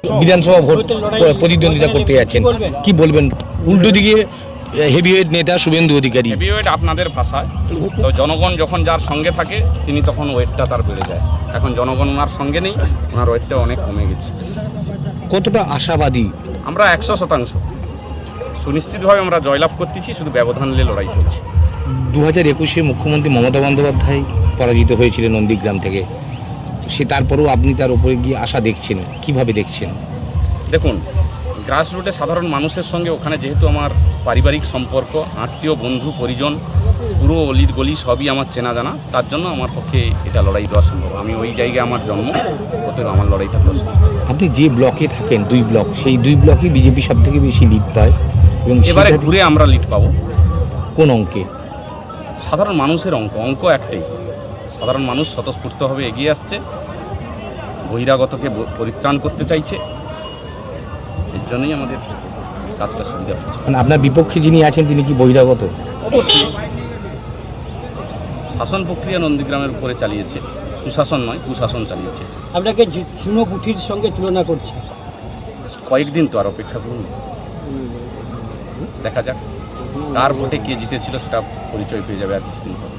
বিধানসভা ভোট প্রতিদ্বন্দ্বিতা করতে যাচ্ছেন, কি বলবেন? উল্টো দিকে হেভিওয়েট নেতা শুভেন্দু অধিকারী। হেভিওয়েট আপনাদের ভাষায়, তো জনগণ যখন যার সঙ্গে থাকে তিনি তখন ওয়েটটা তার বেড়ে যায়। এখন জনগণ ওনার সঙ্গে নেই, ওনার ওয়েটটা অনেক কমে গেছে। কতটা আশাবাদী? আমরা 100% সুনিশ্চিতভাবে আমরা জয়লাভ করতেছি, শুধু ব্যবধান নিয়ে লড়াই চলছে। 2021-এ মুখ্যমন্ত্রী মমতা বন্দ্যোপাধ্যায় পরাজিত হয়েছিলেন নন্দীগ্রাম থেকে, সে তারপরেও আপনি তার উপরে গিয়ে আশা দেখছেন, কিভাবে দেখছেন? দেখুন, গ্রাসরুটে সাধারণ মানুষের সঙ্গে ওখানে যেহেতু আমার পারিবারিক সম্পর্ক, আত্মীয় বন্ধু পরিজন, পুরো অলির গলি সবই আমার চেনা জানা, তার জন্য আমার পক্ষে এটা লড়াই দেওয়া সম্ভব। আমি ওই জায়গায় আমার জন্ম, অতএব আমার লড়াইটা দেওয়া সম্ভব। আপনি যে ব্লকে থাকেন, 2 ব্লক, সেই 2 ব্লকই বিজেপি সব থেকে বেশি লিড পায়, এবং এবারে ঘুরে আমরা লিড পাবো। কোন অঙ্কে? সাধারণ মানুষের অঙ্ক একটাই, সাধারণ মানুষ স্বতঃস্ফূর্তভাবে এগিয়ে আসছে, বহিরাগতকে পরিত্রাণ করতে চাইছে, এর জন্যই আমাদের কাজটা সুবিধা হচ্ছে। মানে আপনার বিপক্ষে যিনি আছেন তিনি কি বহিরাগত? অবশ্যই শাসন প্রক্রিয়া নন্দীগ্রামের উপরে চালিয়েছে, সুশাসন নয় কুশাসন চালিয়েছে। আপনাকে চুনো পুঁঠির সঙ্গে তুলনা করছে। কয়েকদিন তো আর অপেক্ষা করুন, দেখা যাক কার ভোটে কে জিতেছিল সেটা পরিচয় পেয়ে যাবে আর কিছুদিন পর।